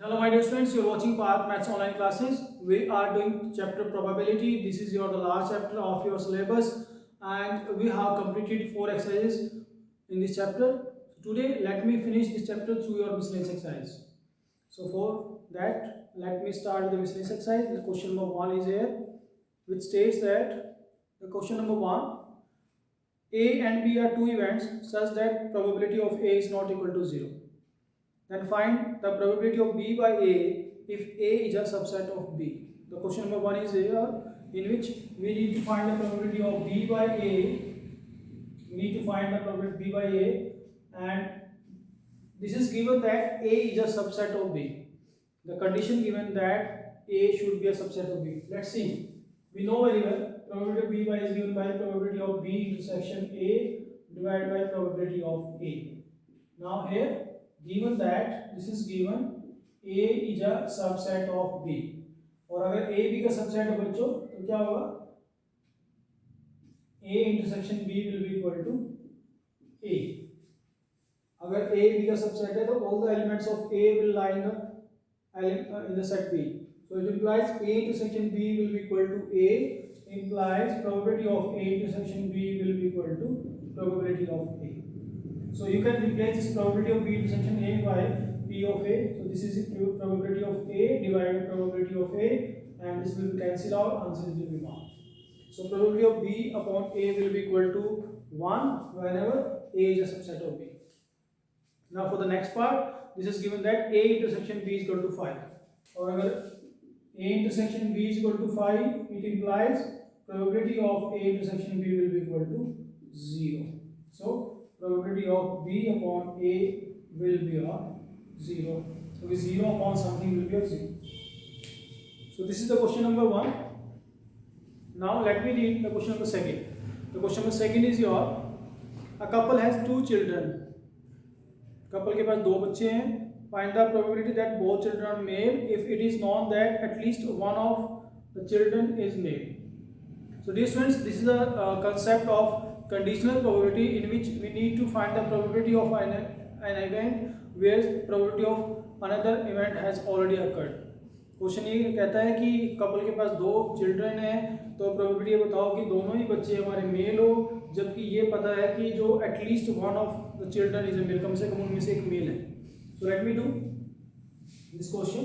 Hello my dear students, you are watching Path Maths online classes. We are doing chapter probability. This is the last chapter of your syllabus and we have completed 4 exercises in this chapter. Today let me finish this chapter through your miscellaneous exercise. So for that let me start the miscellaneous exercise. The question number 1 is here, which states that the question number 1, A and B are two events such that probability of A is not equal to 0. Then find the probability of B by A if A is a subset of B. The question number 1 is here, in which we need to find the probability of B by A. We need to find the probability B by A, and this is given that A is a subset of B. The condition given that A should be a subset of B. Let's see. We know very well probability of B by is given by probability of B intersection A divided by probability of A. Now here, given that this is given A is a subset of B, और अगर A B का subset है बच्चों तो क्या होगा? A intersection B will be equal to A. अगर A B का subset है तो all the elements of A will lie in the set B. So it implies A intersection B will be equal to A, implies probability of A intersection B will be equal to probability of A. So you can replace this probability of B intersection A by P of A. So this is the probability of A divided by probability of A, and this will be cancelled out, answer will be 1. So probability of B upon A will be equal to 1 whenever A is a subset of B. Now for the next part, this is given that A intersection B is equal to 5. Or अगर A intersection B is equal to 5, it implies probability of A intersection B will be equal to 0. So probability of B upon A will be of 0. So 0 upon something will be of 0. So this is the question number 1. Now let me read the question number 2. The question number 2 is your, a couple has 2 children. Couple के पास 2 बच्चे हैं. Find the probability that both children are male if it is known that at least one of the children is male. So dear students, this is the concept of conditional probability in which we need to find the probability of an event where probability of another event has already occurred. Question ये कहता है कि couple के पास 2 children हैं, तो probability ये बताओ कि दोनों ही बच्चे हमारे मेल हो, जबकि ये पता है कि जो at least one of the children is a male, कम से कम उनमें से एक मेल है. So let me do this question.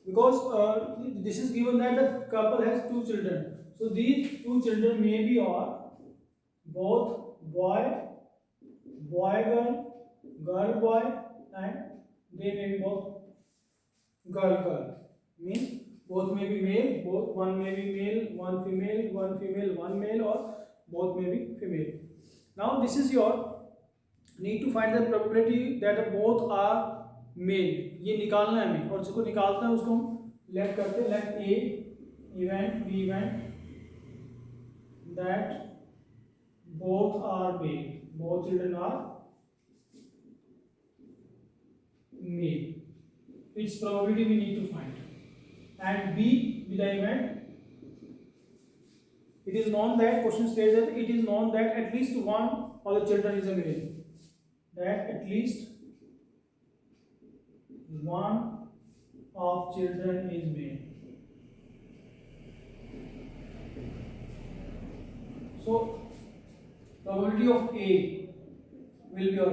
Because this is given that the couple has 2 children, so these 2 children may be or both boy girl, girl boy, and they may be both girl. Means both may be male, both one may be male, one female, one male, or both may be female. Now this is your need to find the probability that both are male. ये निकालना है हमें, और जिसको निकालता है उसको हम लेट करते हैं, late A event B event that both are male, both children are male. Its probability we need to find. And B with the event, it is known that, question states that it is known that at least one of the children is a male. That at least one of children is male. So probability of A will be your,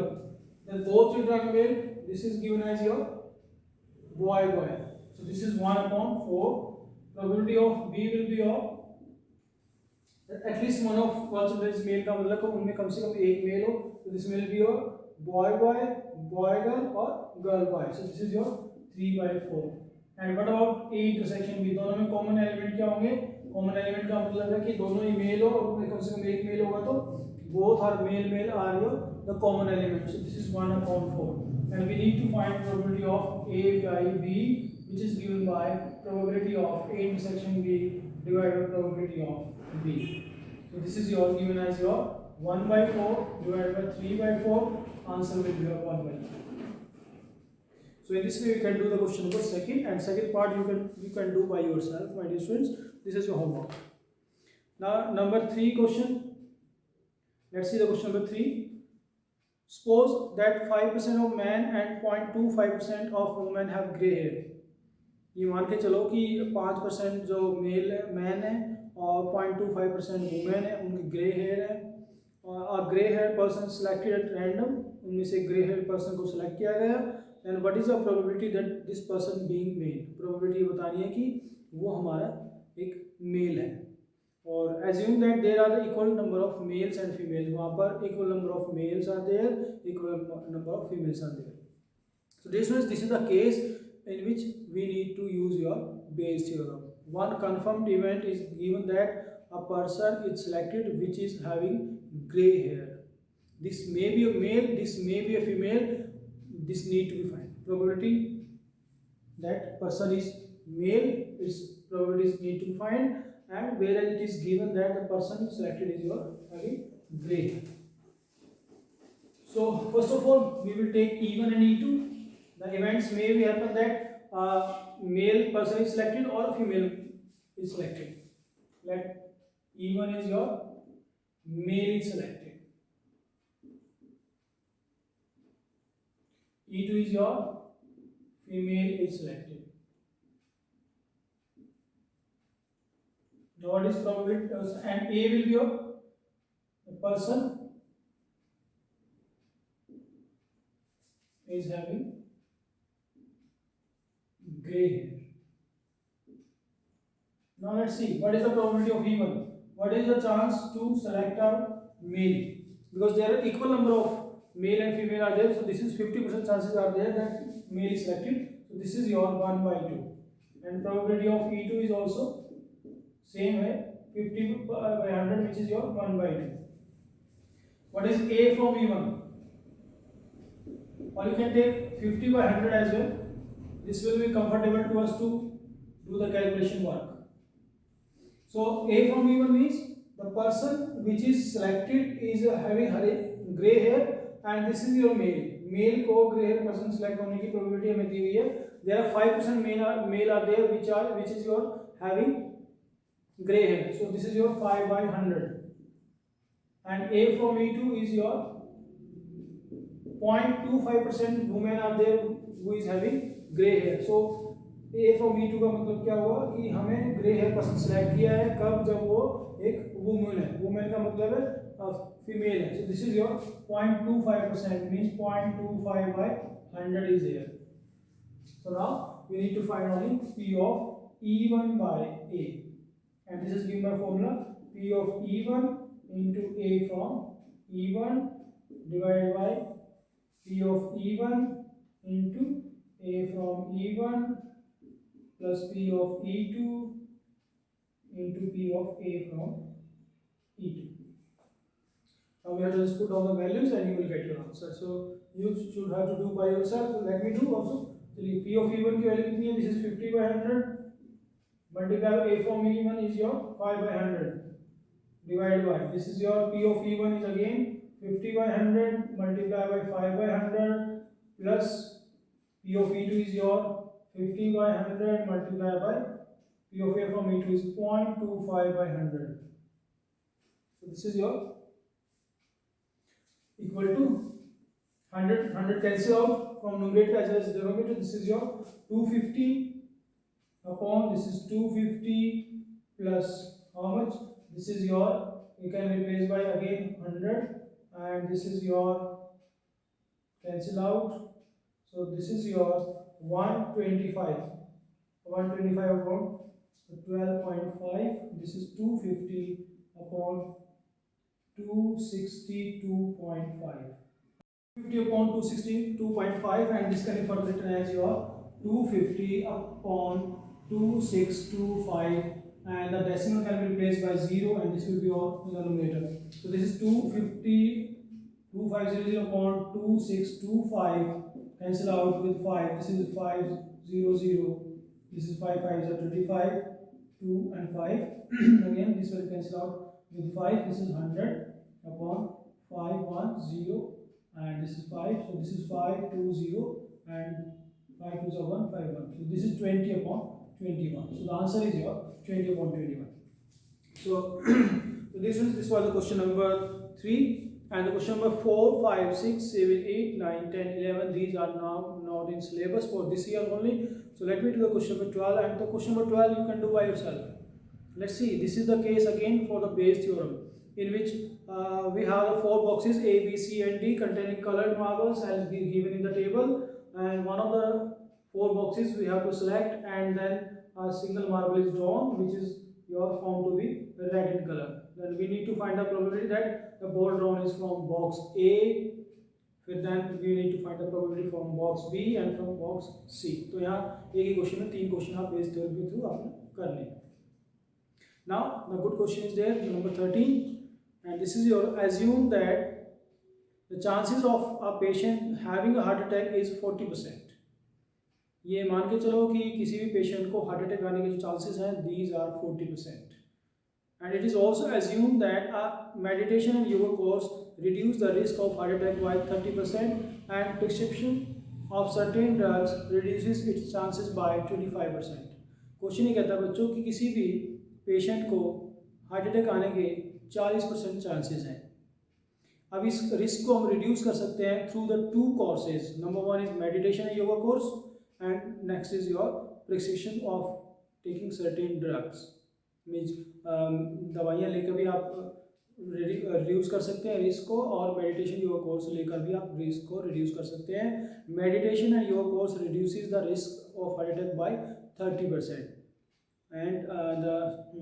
that both children are male. This is given as your boy. So this is 1 upon 4. Probability of B will be of at least one of children is male, का मतलब उनमें कम से कम एक mail हो. So this will be your boy girl और girl boy. So this is your 3/4. And what about A intersection B? दोनों में common element क्या होंगे? कॉमन एलिमेंट का मतलब है कि दोनों ही मेल हो, और उनमें कम से कम एक मेल होगा, तो both are male are your the common element. So this is 1 upon 4. And we need to find probability of A by B, which is given by probability of A intersection B divided by probability of B. So this is your given as your 1/4 divided by 3/4. Answer will be your 1/4. So in this way we can do the question number 2, and second part you can do by yourself, my dear students. This is your homework. Now number 3 question. Let's see the question number 3. suppose that 5% of men and 0.25% of women have gray hair. ये मान के चलो कि 5% जो mail man है और 0.25% women है, उनके ग्रे हेयर है, और grey hair person selected at random, उनमें से ग्रे हेयर पर्सन को सिलेक्ट किया गया, and what is the probability that this person being male, probability बतानी है कि वो हमारा एक मेल है, और assume that there are the equal number of males and females, वहाँ पर equal number of males are there, equal number of females are there. So this is the case in which we need to use your Bayes theorem. One confirmed event is given that a person is selected which is having gray hair. This may be a male, this may be a female, this need to be found. Probability that person is male, its probabilities need to be found, and whereas it is given that the person selected is your having gray hair. So first of all we will take E1 and E2. The events may be happen that a male person is selected or a female is selected. Let E1 is your male is selected, E2 is your female is selected. Now what is probability, and A will be your person is having gray hair. Now let's see what is the probability of E1. What is the chance to select a male? Because there are equal number of male and female are there, so this is 50% chances are there that male is selected. So this is your 1 by 2, and probability of E2 is also same way, 50 by 100, which is your 1 by 2. What is A from E1? Or you can take 50 by 100 as well. This will be comfortable to us to do the calculation work. So A from E1 means the person which is selected is having gray hair, and this is your male. Male को gray hair person select होने की probability हमें दी हुई है. There are 5% male are there which is your having gray hair. So this is your 5 by 100. And A from E2 is your 0.25% women are there who is having gray hair. So A from E2 का मतलब क्या हुआ कि हमें grey hair person select किया है कब, जब वो एक वुमेन है. वुमेन का मतलब है फीमेल है. So this is your 0.25% means 0.25 by 100 is here. So now we need to find only P of E1 by A, and this is given by formula P of E1 into A from E1 divided by P of E1 into A from E1 plus P of E2 into P of A from E2. Now we have to just put all the values and you will get your answer. So you should have to do by yourself. So let me do also. चलिए P of E1 की value कितनी है? This is 50 by 100. Multiply A from E1 is your 5 by 100. Divided by, this is your P of E1 is again 50 by 100 multiply by 5 by 100 plus P of E2 is your 50 by 100 multiply by P of A from E2 is 0.25 by 100. So this is your equal to 100 cancel out from numerator as well as denominator. This is your 250 upon this is 250 plus how much? This is your, you can replace by again 100, and this is your cancel out. So this is your 125 upon 12.5. This is 250 upon 262.5. 50 upon 262.5, and this can be further written as your 250 upon 2625, and the decimal can be replaced by 0, and this will be all in the numerator. So this is 250 2500 upon 2625, cancel out with 5. This is 500, this is 5 5 is 25, 2 and 5 again this will cancel out with 5. This is 100 upon 510, and this is 5, so this is 520, and 5 2s are 1 5 1. So this is 20 upon 21. So the answer is your 20 upon 21. So, so this was the question number 3. And the question number 4, 5, 6, 7, 8, 9, 10, 11, these are now not in syllabus for this year only. So let me do the question number 12, and the question number 12 you can do by yourself. Let's see, this is the case again for the Bayes theorem, in which we have the 4 boxes A, B, C and D containing colored marbles as given in the table, and one of the 4 boxes we have to select, and then a single marble is drawn which is found to be red in color. Then we need to find the probability that the ball drawn is from box A, then we need to find the probability from box B and from box C. तो यहाँ एक ही question में 3 question आप Bayes theorem के through आपने कर लें. Now the good question is there, number 13, and this is your assume that the chances of a patient having a heart attack is 40%. ये मान के चलो कि किसी भी पेशेंट को हार्ट अटैक आने के जो चांसेस हैं these are 40%. And it is also assumed that a meditation and yoga course reduce the risk of heart attack by 30% and prescription of certain drugs reduces its chances by 25%. Question ये कहता है बच्चों कि किसी भी patient को heart attack आने के 40% चांसेस हैं. अब इस रिस्क को हम रिड्यूस कर सकते हैं through the 2 courses. Number 1 is meditation and yoga course, and next is your prescription of taking certain drugs. Means दवाइयाँ लेकर भी आप रिड्यूस कर सकते हैं रिस्क को, और मेडिटेशन योगा कोर्स लेकर भी आप रिस्क को रिड्यूस कर सकते हैं. Meditation and yoga course reduces the risk of heart attack by 30% and the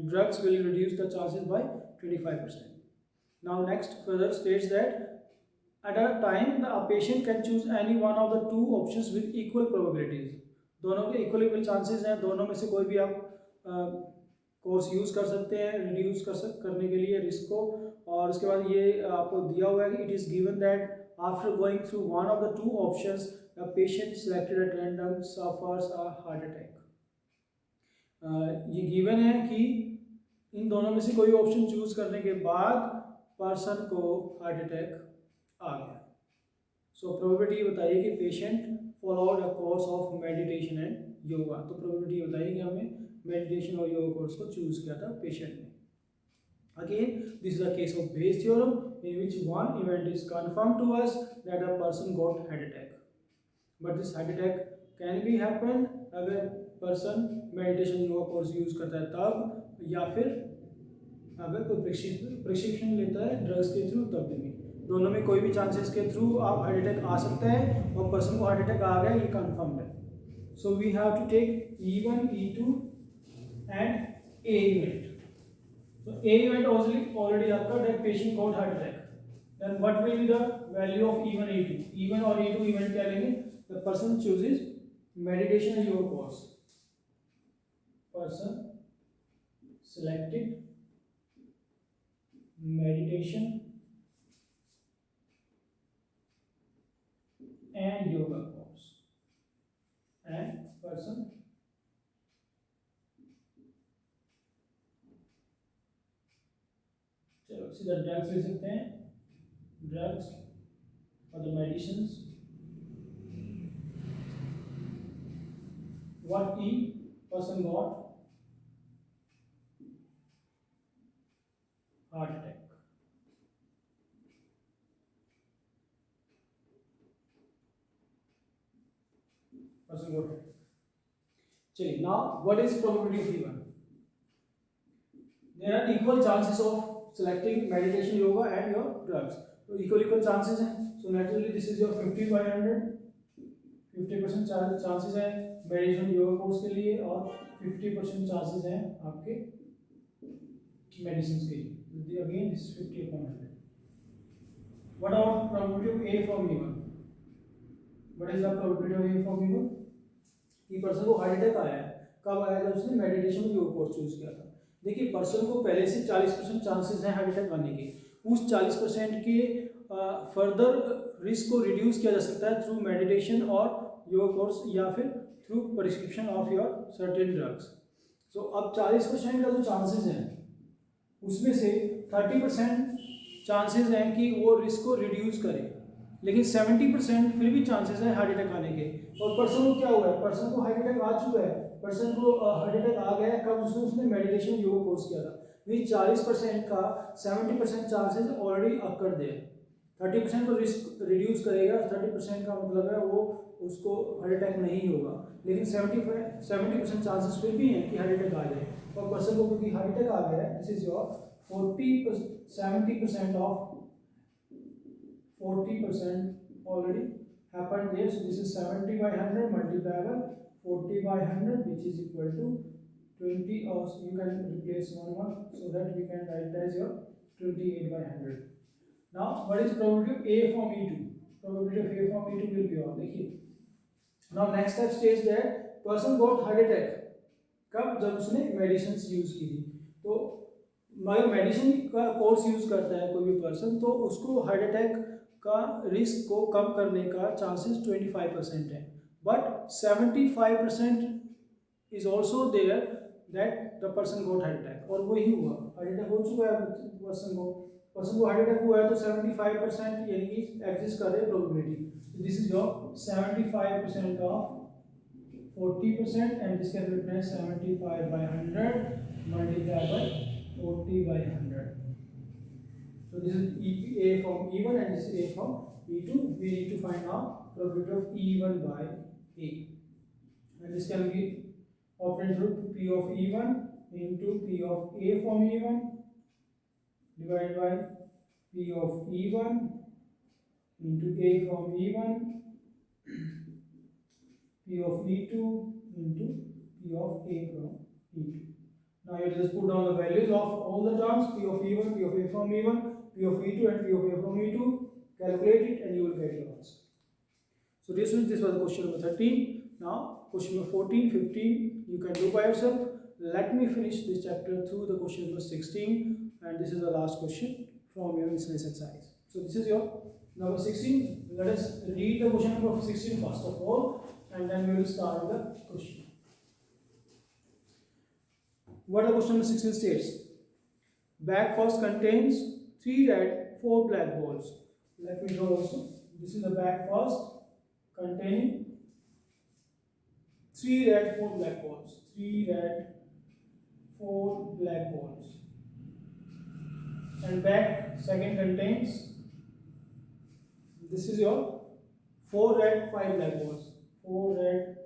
drugs will reduce the chances by 25%. Now next further states that at a time a patient can choose any one of the 2 options with equal probabilities. दोनों के equal chances हैं, दोनों में से कोई भी आप course use कर सकते हैं रिड्यूस करने के लिए रिस्क को. और उसके बाद ये आपको दिया हुआ है कि it is given that after going through one of the 2 options the patient selected at random suffers a heart attack. ये गिवन है कि इन दोनों में से कोई ऑप्शन चूज करने के बाद पर्सन को हार्ट अटैक आ गया. सो प्रोबेबिलिटी बताइए कि patient followed a course of meditation and yoga. तो प्रोबेबिलिटी बताइए कि हमें मेडिटेशन और योगा कोर्स को चूज किया था पेशेंट ने. Again this is the case of Bayes theorem in which one event is confirm to us that a person got heart attack, but this heart attack can be happen अगर person meditation yoga course use करता है तब, या फिर अगर कोई prescription लेता है ड्रग्स के थ्रू तब भी. दोनों में कोई भी चांसेस के थ्रू आप हार्ट अटैक आ सकता है और पर्सन को हार्ट अटैक आ गया ये कंफर्म है. So we have to take E1, E2 and A event. So A event already आपका that patient got heart attack. Then what will be the value of E1, E2? E1 और E2 event क्या लेंगे? The person chooses meditation and yoga course. Person selected meditation and yoga course, and person चलो सीधा drugs ले सकते हैं. Drugs और the medicines. what E person got heart attack. Person got it. चलिए now what is probability of E1? There are equal chances of selecting meditation, yoga and your drugs. तो equal chances हैं. So naturally this is your 50/100. 50% chances है meditation yoga course के लिए और 50% chances हैं आपके medicine के लिए. Again this 50/100. What about probability of A from E1? What is the probability of A from E1? कि पर्सन को हार्ट अटैक आया है. कब आया? जब उसने मेडिटेशन योगा कोर्स चूज किया था. देखिए पर्सन को पहले से 40% चांसेस हैं हार्ट अटैक आने के. उस 40% के फर्दर रिस्क को रिड्यूस किया जा सकता है थ्रू मेडिटेशन और योगा कोर्स या फिर through prescription of your certain drugs. So अब 40% का जो चांसेस हैं उसमें से 30% चांसेस हैं कि वो रिस्क को रिड्यूस करे, लेकिन 70% फिर भी चांसेस हैं हार्ट अटैक आने के. और पर्सन को क्या हुआ है? पर्सन को हार्ट अटैक आ चुका है. पर्सन को हार्ट अटैक आ गया है कब? उसने मेडिटेशन योगा कोर्स किया था. मीन 40% का 70% चांसेस ऑलरेडी अकर देयर. 30% को रिस्क रिड्यूस करेगा, 30% का मतलब है वो उसको हार्ट अटैक नहीं होगा, लेकिन 70% चांसेस फिर भी हैं कि हार्ट अटैक आ जाए। और पर्सन को क्योंकि हार्ट अटैक आ गया है, this is your 70% of 40% already happened there. So this is 70 by 100 multiplied by 40 by 100, which is equal to 20, or you can replace 1 so that we can write as your 28 by 100. Now what is probability of A from E2? Probability of A from E2 will be on, देखिए। Now next step states that person got heart attack कब, जब उसने medicine use की थी। तो मगर medicine का course use करता है कोई भी पर्सन, तो उसको हार्ट अटैक का रिस्क को कम करने का चांसेस 25% है, but 75% is also there that the person got heart attack, और वही हुआ, हार्ट अटैक हो चुका है पर्सन को हार्ट अटैक हुआ है, तो 75% यानी कि एग्जिस्ट कर रही है probability. This is your 75% of 40%, and this can be written as 75 by 100 multiplied by 40 by 100. So this is A from E1 and this is A from E2. We need to find out probability of E1 by A, and this can be obtained through P of E1 into P of A from E1 divided by P of E1 into A from E1 P of E2 into P of A from E2. Now you just put down the values of all the terms, P of E1, P of A from E1, P of E2 and P of A from E2, calculate it and you will get your answer. So this was the question number 13. Now question number 14, 15 you can do by yourself. Let me finish this chapter through the question number 16, and this is the last question from your miscellaneous exercise. So this is your number 16. Let us read the question number 16 first of all, and then we will start with the question. What the question number 16 states? Bag first contains 3 red, 4 black balls. Let me draw also. This is the bag first containing 3 red, 4 black balls. 3 red, 4 black balls. And bag second contains, this is your 4 red, 5 black balls. 4 red,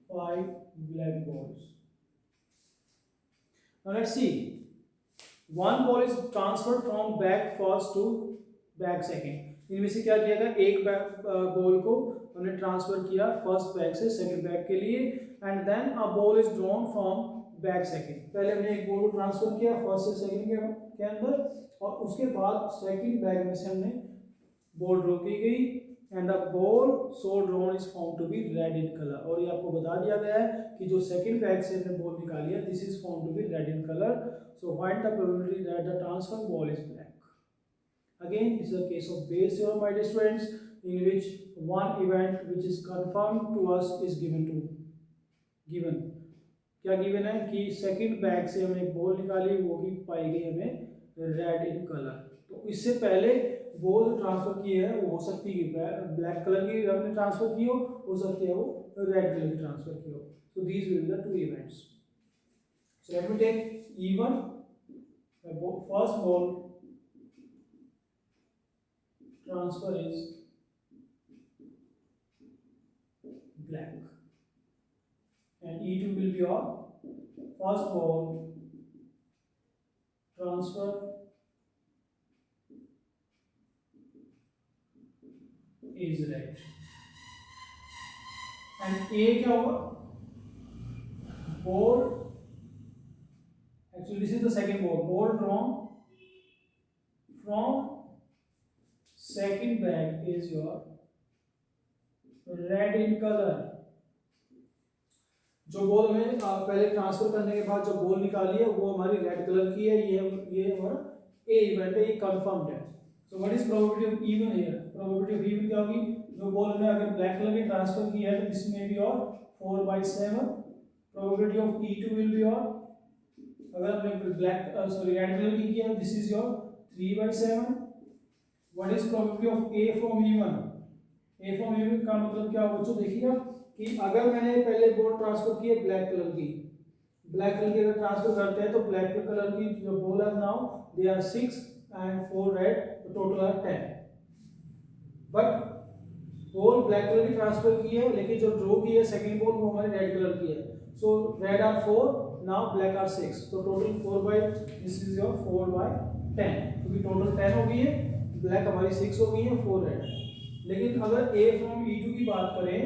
5 black balls. Now let's see. One ball is transferred from bag first to bag second. इनमें से क्या किया गया, एक ball को हमने transfer किया first bag से सेकंड बैग के लिए, and then a ball is drawn from bag second. पहले हमने एक बॉल को ट्रांसफर किया फर्स्ट से सेकंड के अंदर, और उसके बाद सेकंड बैग में से हमने बॉल ड्रॉ की गई, and the ball so drawn is found to be red in colour. और ये आपको बता दिया गया है कि जो सेकंड बैग से हमने बॉल निकाली है, this is found to be red in colour, so find the probability that the transfer ball is black. Again, this is a case of Bayes theorem, my dear students, in which one event which is confirmed to us is given. क्या given है कि second bag से हमने एक ball निकाली, वो भी पाई गई हमें रेड इन कलर। तो इससे पहले बॉल ट्रांसफर की है, वो हो सकती है ब्लैक कलर की हमने ट्रांसफर की हो सकती है वो रेड कलर की ट्रांसफर की हो। So these will be the two events. So let me take E1, the first ball transfer is black, and E2 will be on first ball transfer is red, and A क्या होगा, ball, actually this is the second ball drawn from second bag is your red in color. जो ball हमें पहले transfer करने के बाद जो ball निकाली है वो हमारी रेड कलर की है, ये हमारा ए इवेंट है, ये कंफर्म्ड है। So what is probability of even here? Probability of even क्या होगी, जो बॉल हमने अगर ब्लैक कलर की ट्रांसफर की है तो दिस में बी और 4/7। Probability of E2 will be और, अगर हमने ब्लैक रेड कलर की किया this is your 3/7। What is probability of A from E1? A from E1 का मतलब क्या होगा बच्चों, देखिएगा कि अगर मैंने पहले बॉल ट्रांसफर की है ब्लैक कलर की अगर ट्रांसफर करते हैं तो ब्लैक कलर की जो बॉल है now they are 6, and 4 red, तो total are 10. But ball black colour की ट्रांसफर की है, लेकिन जो ड्रॉ की है सेकंड बॉल वो हमारी रेड कलर की है. So red are 4, now black are 6. तो total 4 by, this is your 4 by 10, क्योंकि टोटल 10 हो गई है, ब्लैक हमारी 6 हो गई है, 4 रेड. लेकिन अगर ए फ्रॉम E2 की बात करें,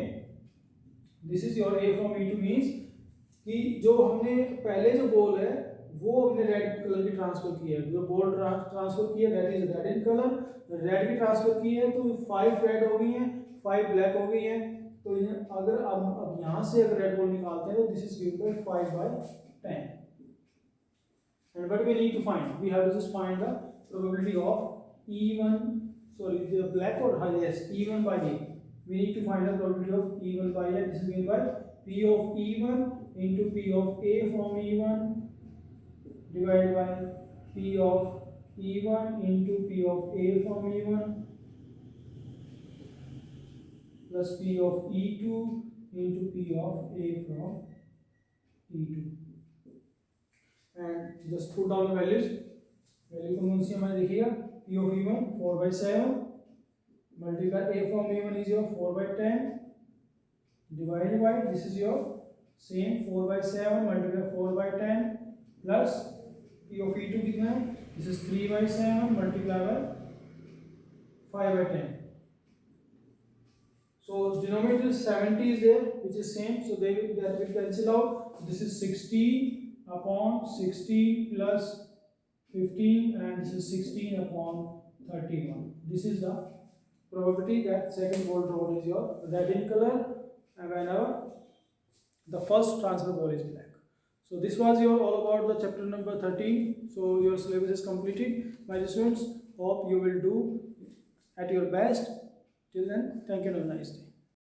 this is your A from E2 means कि जो हमने पहले जो बॉल है वो हमने रेड कलर की ट्रांसफर की है. जो बॉल ट्रांसफर की है that is red in colour. Red की ट्रांसफर की है तो 5 रेड हो गई है, 5 ब्लैक हो गई है. तो अगर अब यहाँ से अगर रेड बॉल निकालते हैं तो this is given by 5 by 10. And what we need to find, we have to just find the probability of E1, sorry the black or yes E1 by A. We need to find the probability of E1 by A. This is given by P of E1 into P of A from E1 divided by P of E1 into P of A from E1 plus P of E2 into P of A from E2. And just put down the values. Value कौन सी हमारे देखिएगा, P of E1 4 by 7 multiply A from E1 is your 4 by 10 divided by, this is your same 4 by 7 multiply 4 by 10 plus P of E2 कितना है, this is 3 by 7 multiply by 5 by 10. So denominator 70 is there, which is same, so that will cancel out. This is 16 upon 16 plus 15 and this is 16 upon 31. This is the probability that second ball drawn is your red in color and whenever the first transfer ball is black. So this was your all about the chapter number 13. So your syllabus is completed. My students, hope you will do at your best. Till then, thank you and have a nice day.